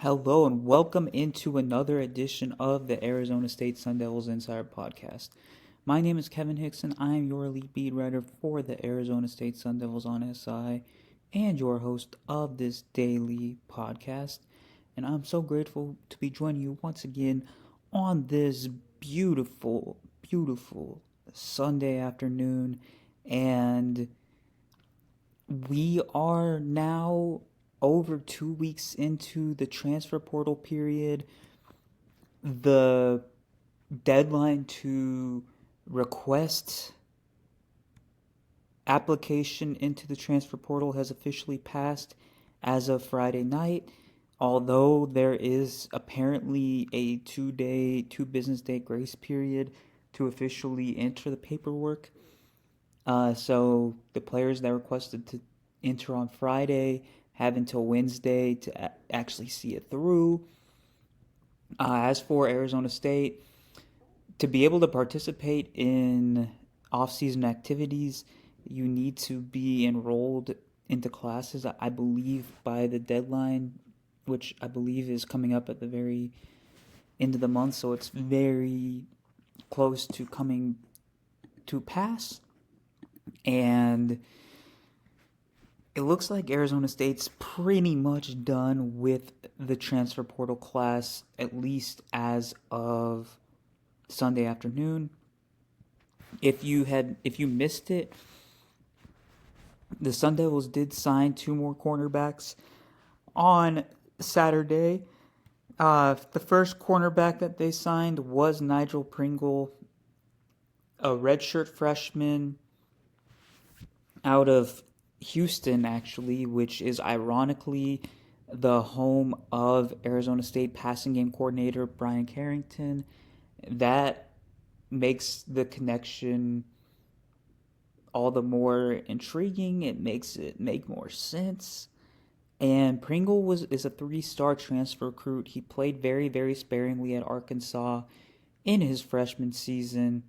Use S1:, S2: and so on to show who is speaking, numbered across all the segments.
S1: Hello and welcome into another edition of the Arizona State Sun Devils Insider Podcast. My name is Kevin Hickson. I am your lead beat writer for the Arizona State Sun Devils on SI and your host of this daily podcast. And I'm so grateful to be joining you once again on this beautiful, beautiful Sunday afternoon. And we are now over 2 weeks into the transfer portal period. The deadline to request application into the transfer portal has officially passed as of Friday night. Although there is apparently a 2 business day grace period to officially enter the paperwork. So the players that requested to enter on Friday have until Wednesday to actually see it through. As for Arizona State, to be able to participate in off-season activities, you need to be enrolled into classes, I believe, by the deadline, which I believe is coming up at the very end of the month. So it's very close to coming to pass. And it looks like Arizona State's pretty much done with the transfer portal class, at least as of Sunday afternoon. If you missed it, the Sun Devils did sign 2 more cornerbacks on Saturday. The first cornerback that they signed was Nigel Pringle, a redshirt freshman out of Houston, actually, which is ironically the home of Arizona State passing game coordinator Brian Carrington. That makes the connection all the more intriguing. It makes it make more sense. And Pringle is a 3-star transfer recruit. He played very, very sparingly at Arkansas in his freshman season.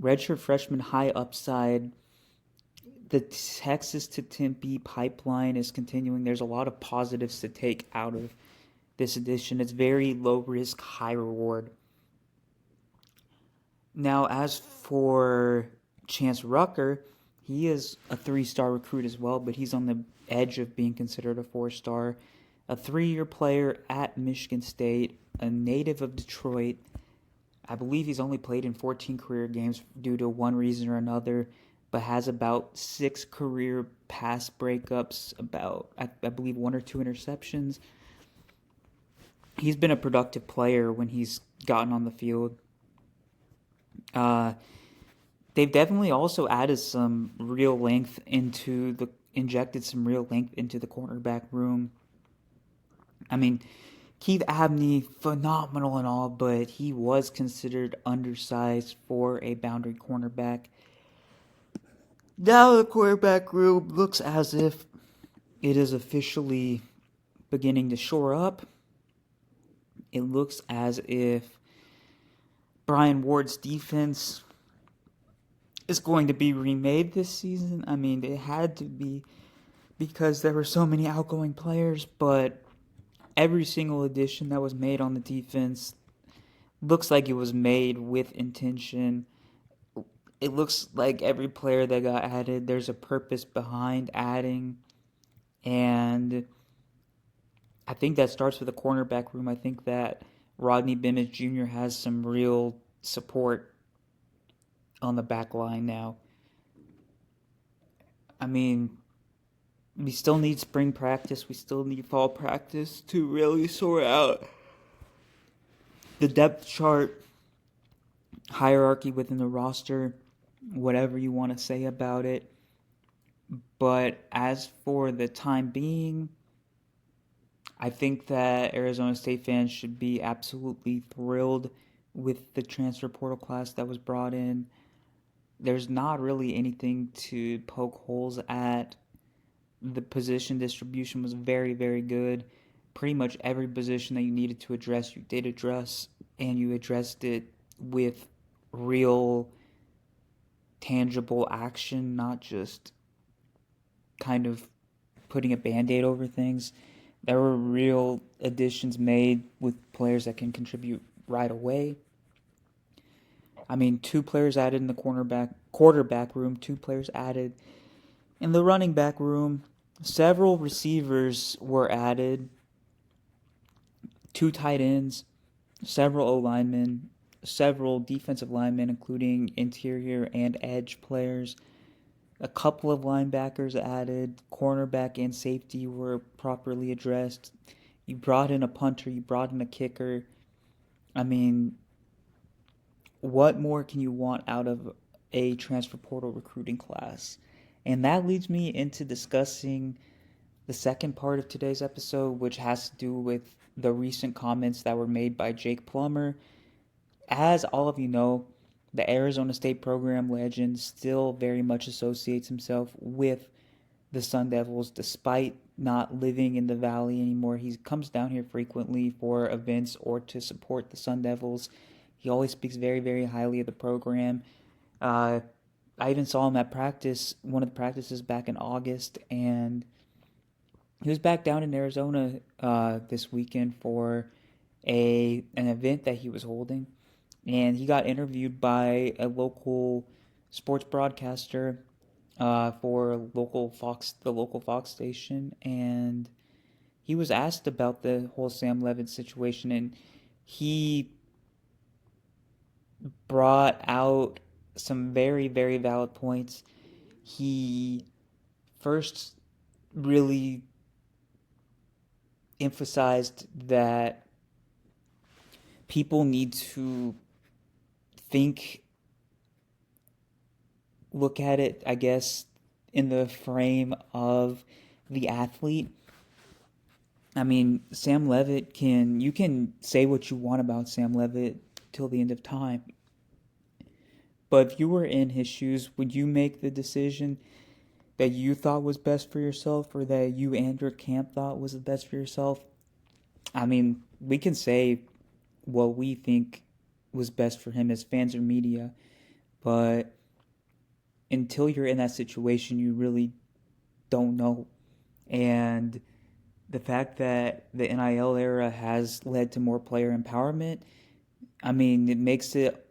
S1: Redshirt freshman, high upside. The Texas to Tempe pipeline is continuing. There's a lot of positives to take out of this edition. It's very low risk, high reward. Now, as for Chance Rucker, he is a 3-star recruit as well, but he's on the edge of being considered a 4-star. A 3-year player at Michigan State, a native of Detroit. I believe he's only played in 14 career games due to one reason or another, but has about 6 career pass breakups, about, I believe, 1 or 2 interceptions. He's been a productive player when he's gotten on the field. They've definitely also added some real length injected some real length into the cornerback room. Keith Abney, phenomenal and all, but he was considered undersized for a boundary cornerback. Now the quarterback room looks as if it is officially beginning to shore up. It looks as if Brian Ward's defense is going to be remade this season. It had to be because there were so many outgoing players, but every single addition that was made on the defense looks like it was made with intention. It looks like every player that got added, there's a purpose behind adding. And I think that starts with the cornerback room. I think that Rodney Bennett Jr. has some real support on the back line now. We still need spring practice. We still need fall practice to really sort out the depth chart, hierarchy within the roster, whatever you want to say about it. But as for the time being, I think that Arizona State fans should be absolutely thrilled with the transfer portal class that was brought in. There's not really anything to poke holes at. The position distribution was very, very good. Pretty much every position that you needed to address, you did address, and you addressed it with real, tangible action, not just kind of putting a Band-Aid over things. There were real additions made with players that can contribute right away. I mean, 2 players added in the quarterback room, 2 players added in the running back room. Several receivers were added, 2 tight ends, several O-linemen, several defensive linemen, including interior and edge players. A couple of linebackers added, cornerback and safety were properly addressed. You brought in a punter, you brought in a kicker. I mean, what more can you want out of a transfer portal recruiting class? And that leads me into discussing the second part of today's episode, which has to do with the recent comments that were made by Jake Plummer. As all of you know, the Arizona State program legend still very much associates himself with the Sun Devils despite not living in the Valley anymore. He comes down here frequently for events or to support the Sun Devils. He always speaks very, very highly of the program. I even saw him at practice, one of the practices back in August, and he was back down in Arizona this weekend for an event that he was holding, and he got interviewed by a local sports broadcaster for the local Fox station, and he was asked about the whole Sam Levitt situation, and he brought out some very, very valid points. He first really emphasized that people need to look at it, I guess, in the frame of the athlete. I mean, Sam Levitt you can say what you want about Sam Levitt till the end of time. But if you were in his shoes, would you make the decision that you thought was best for yourself or that you and your camp thought was the best for yourself? I mean, we can say what we think was best for him as fans or media, but until you're in that situation, you really don't know. And the fact that the NIL era has led to more player empowerment, I mean, it makes it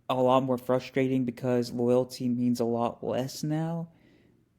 S1: a lot more frustrating because loyalty means a lot less now.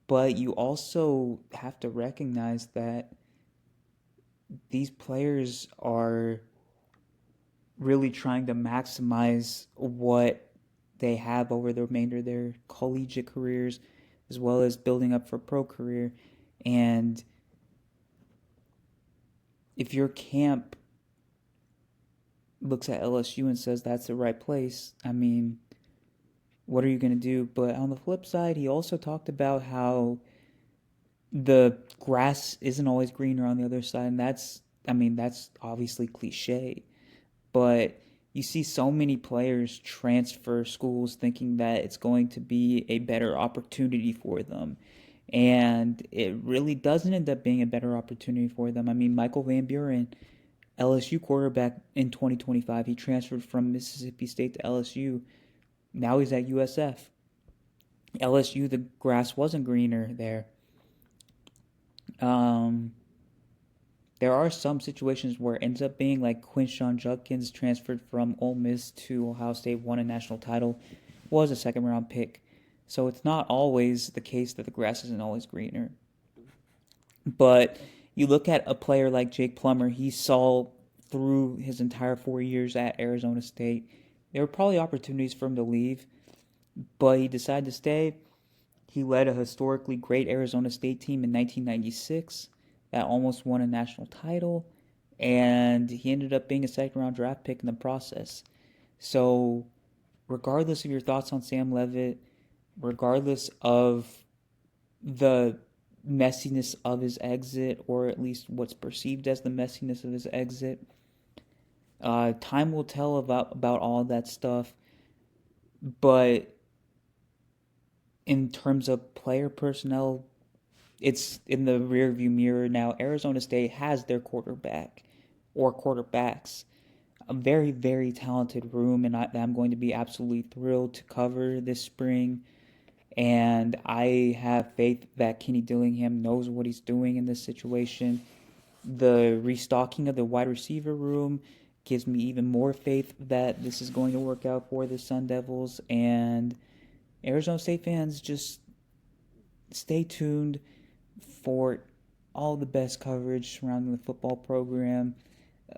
S1: But you also have to recognize that these players are really trying to maximize what they have over the remainder of their collegiate careers as well as building up for a pro career. And if your camp looks at LSU and says that's the right place, I mean, what are you going to do? But on the flip side, he also talked about how the grass isn't always greener on the other side, and that's obviously cliche, but you see so many players transfer schools thinking that it's going to be a better opportunity for them, and it really doesn't end up being a better opportunity for them. I mean, Michael Van Buren, LSU quarterback in 2025, he transferred from Mississippi State to LSU. Now he's at USF. LSU, the grass wasn't greener there. There are some situations where it ends up being like Quinshon Judkins transferred from Ole Miss to Ohio State, won a national title, was a second-round pick. So it's not always the case that the grass isn't always greener. But you look at a player like Jake Plummer, he saw through his entire 4 years at Arizona State. There were probably opportunities for him to leave, but he decided to stay. He led a historically great Arizona State team in 1996 that almost won a national title, and he ended up being a second-round draft pick in the process. So regardless of your thoughts on Sam Levitt, regardless of the messiness of his exit, or at least what's perceived as the messiness of his exit, time will tell about all that stuff. But in terms of player personnel, it's in the rearview mirror now. Arizona State has their quarterback or quarterbacks, a very, very talented room, and I'm going to be absolutely thrilled to cover this spring. And I have faith that Kenny Dillingham knows what he's doing in this situation. The restocking of the wide receiver room gives me even more faith that this is going to work out for the Sun Devils. And Arizona State fans, just stay tuned for all the best coverage surrounding the football program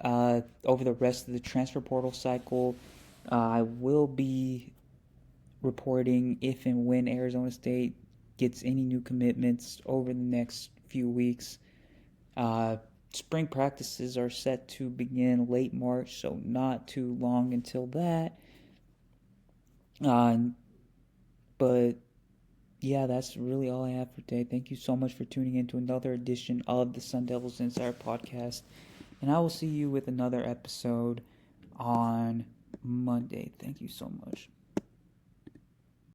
S1: over the rest of the transfer portal cycle. I will be reporting if and when Arizona State gets any new commitments over the next few weeks. Spring practices are set to begin late March, so not too long until that. But yeah, that's really all I have for today. Thank you so much for tuning in to another edition of the Sun Devils Insider Podcast. And I will see you with another episode on Monday. Thank you so much.